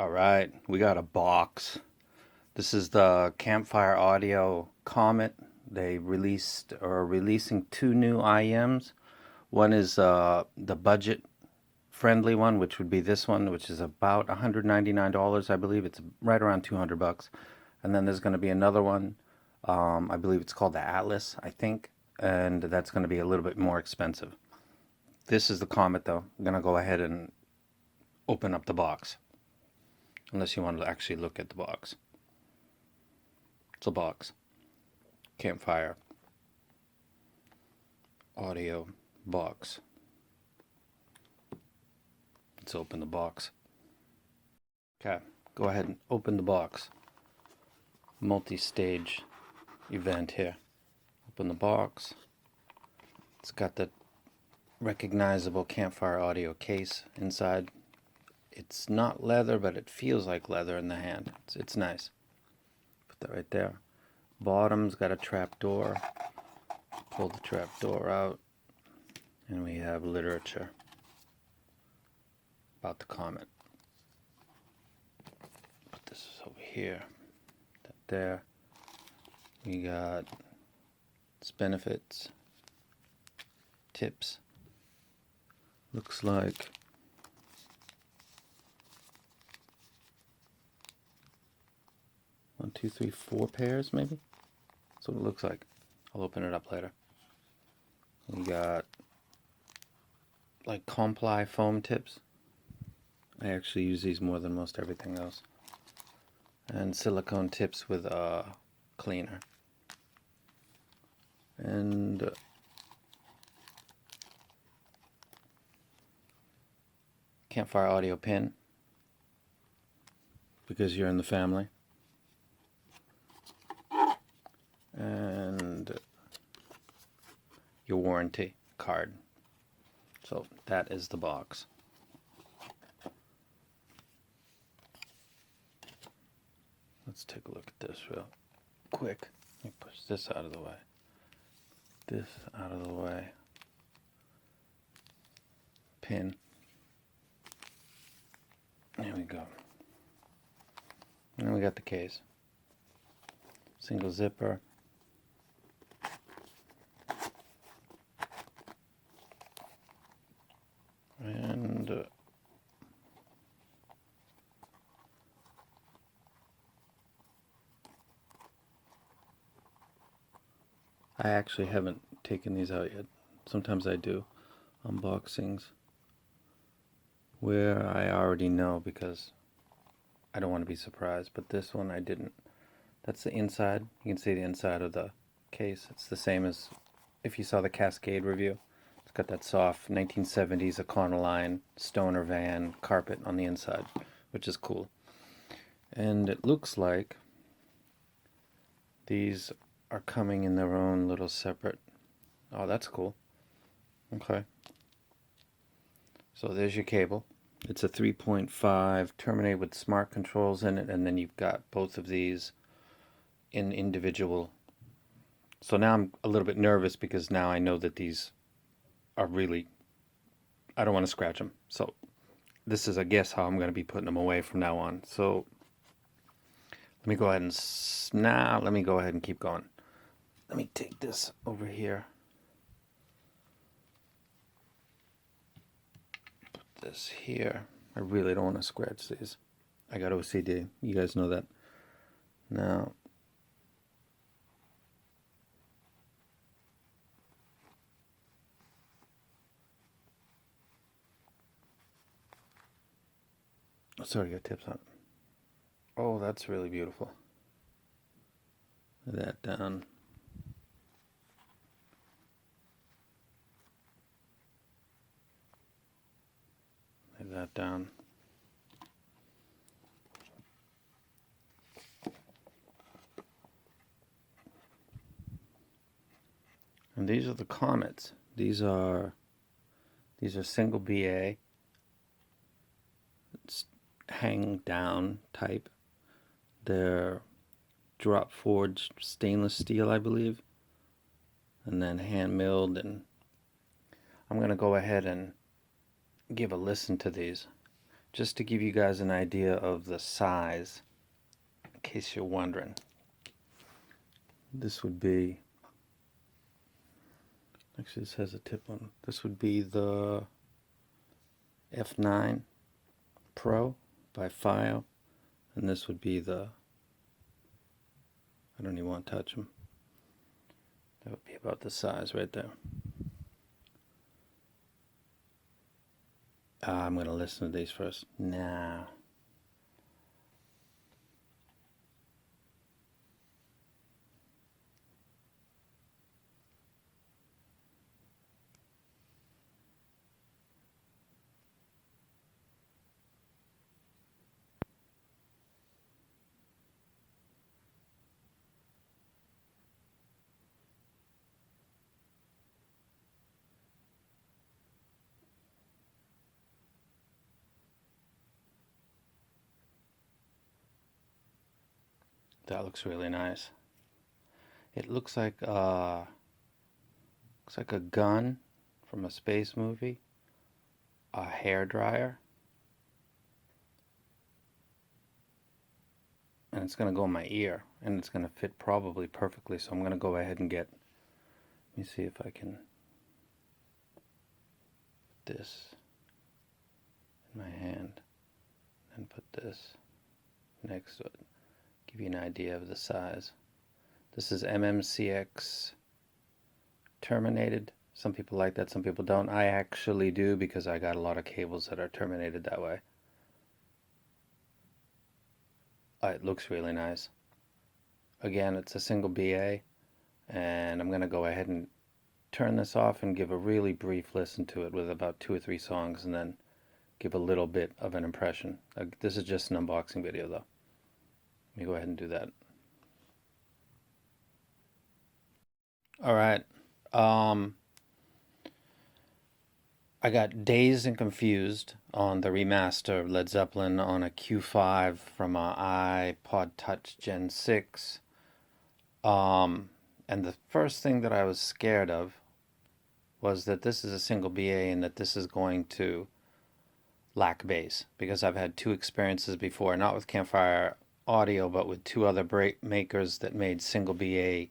All right, we got a box. This is the Campfire Audio COMET. They released or are releasing two new IEMs. One is the budget friendly one, which would be this one, which is about $199, I believe. It's right around 200 bucks. And then there's going to be another one. I believe it's called the Atlas, I think, and that's going to be a little bit more expensive. This is the COMET, though. I'm going to go ahead and open up the box, unless you want to actually look at the box. It's a box. Campfire audio box. Let's open the box. Okay, go ahead and open the box. Multi-stage event here. Open the box. It's got the recognizable Campfire audio case inside. It's not leather, but it feels like leather in the hand. It's nice. Put that right there. Bottom's got a trap door. Pull the trap door out, and we have literature about the COMET. Put this over here. That there. We got its benefits, tips. Looks like one, two, three, four pairs, maybe? That's what it looks like. I'll open it up later. We got like Comply foam tips. I actually use these more than most everything else. And silicone tips with a cleaner. And Campfire audio pin, because you're in the family. And your warranty card. So that is the box. Let's take a look at this real quick. Let me push this out of the way. This out of the way. Pin. There we go. And then we got the case. Single zipper. And I actually haven't taken these out yet. Sometimes I do unboxings where I already know because I don't want to be surprised, but this one I didn't. That's the inside. You can see the inside of the case. It's the same as if you saw the Cascade review. It's got that soft 1970s Econoline stoner van carpet on the inside, which is cool. And it looks like these are coming in their own little separate. Oh, that's cool. Okay. So there's your cable. It's a 3.5 terminated with smart controls in it, and then you've got both of these in individual. So now I'm a little bit nervous because now I know that these are really, I don't want to scratch them. So this is, I guess, how I'm going to be putting them away from now on. So let me go ahead and let me go ahead and keep going. Let me take this over here. Put this here. I really don't want to scratch these. I got OCD. You guys know that. Now, sorry, got tips on it. Oh, that's really beautiful. Lay that down. Lay that down. And these are the COMETs. These are single BA. It's hang down type. They're drop forged stainless steel, I believe, and then hand milled. And I'm going to go ahead and give a listen to these just to give you guys an idea of the size, in case you're wondering. This would be, actually this has a tip on, this would be the F9 Pro by File, and this would be the, I don't even want to touch them. That would be about the size right there. I'm going to listen to these first. Nah. That looks really nice. It looks like a gun from a space movie, a hair dryer, and it's going to go in my ear, and it's going to fit probably perfectly. So I'm going to go ahead and get, let me see if I can put this in my hand and put this next to it. Give you an idea of the size. This is MMCX terminated. Some people like that, some people don't. I actually do because I got a lot of cables that are terminated that way. It looks really nice. Again, it's a single BA, and I'm going to go ahead and turn this off and give a really brief listen to it with about 2 or 3 songs, and then give a little bit of an impression. This is just an unboxing video though. Let me go ahead and do that. Alright, I got dazed and confused on the remaster of Led Zeppelin on a Q5 from an iPod Touch Gen 6. And the first thing that I was scared of was that this is a single BA and that this is going to lack bass, because I've had 2 experiences before, not with Campfire Audio, but with 2 other makers that made single BA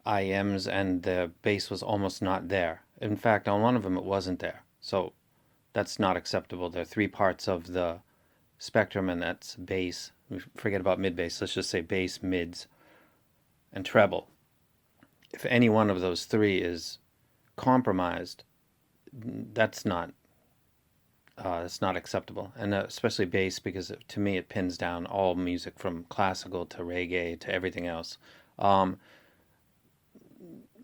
IMs, and the bass was almost not there. In fact, on one of them it wasn't there. So that's not acceptable. There are 3 parts of the spectrum, and that's bass. Forget about mid bass. Let's just say bass, mids, and treble. If any one of those 3 is compromised, that's not acceptable. And especially bass, because to me it pins down all music from classical to reggae to everything else.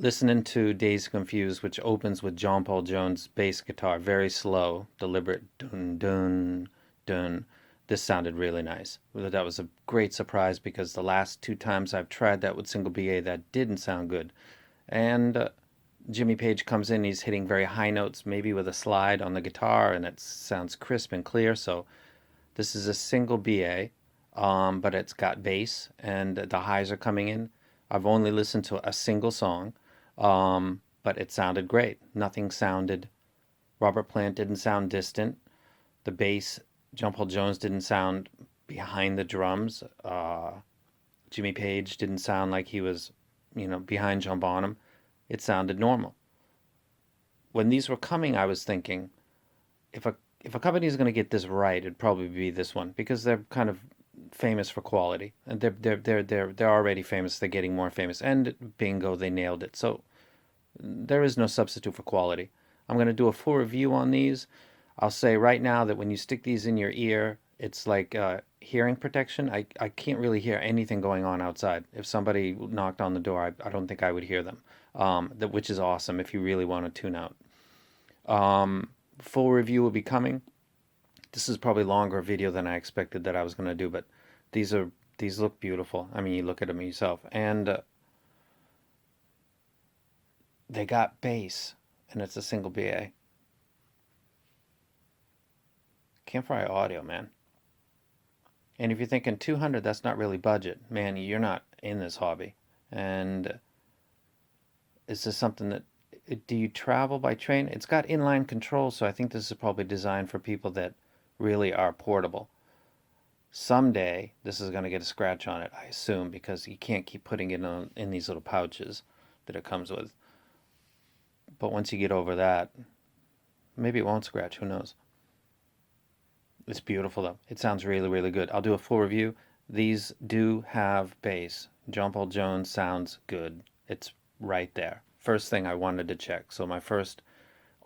Listening to Dazed Confused, which opens with John Paul Jones' bass guitar, very slow, deliberate, dun dun dun. This sounded really nice. That was a great surprise, because the last 2 times I've tried that with single BA, that didn't sound good. And Jimmy Page comes in, he's hitting very high notes, maybe with a slide on the guitar, and it sounds crisp and clear. So this is a single BA, but it's got bass, and the highs are coming in. I've only listened to a single song, but it sounded great. Nothing sounded, Robert Plant didn't sound distant. The bass, John Paul Jones didn't sound behind the drums. Jimmy Page didn't sound like he was, behind John Bonham. It sounded normal. When these were coming, I was thinking, if a company is going to get this right, it'd probably be this one, because they're kind of famous for quality, and they're already famous. They're getting more famous, and bingo, they nailed it. So there is no substitute for quality. I'm going to do a full review on these. I'll say right now that when you stick these in your ear, it's like hearing protection. I can't really hear anything going on outside. If somebody knocked on the door, I don't think I would hear them, which is awesome if you really want to tune out. Full review will be coming. This is probably longer video than I expected that I was going to do, but these look beautiful. I mean, you look at them yourself, and they got bass, and it's a single BA. Campfire Audio, man. And if you're thinking 200, that's not really budget, man, you're not in this hobby. And is this something that, do you travel by train? It's got inline control, so I think this is probably designed for people that really are portable. Someday, this is going to get a scratch on it, I assume, because you can't keep putting it in these little pouches that it comes with. But once you get over that, maybe it won't scratch, who knows. It's beautiful though. It sounds really, really good. I'll do a full review. These do have bass. John Paul Jones sounds good. It's right there. First thing I wanted to check. So my first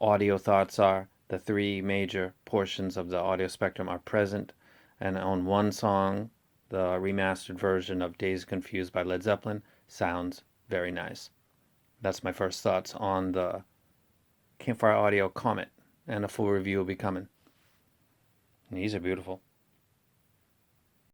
audio thoughts are the three major portions of the audio spectrum are present, and on one song, the remastered version of Dazed Confused by Led Zeppelin sounds very nice. That's my first thoughts on the Campfire Audio Comet, and a full review will be coming. And these are beautiful.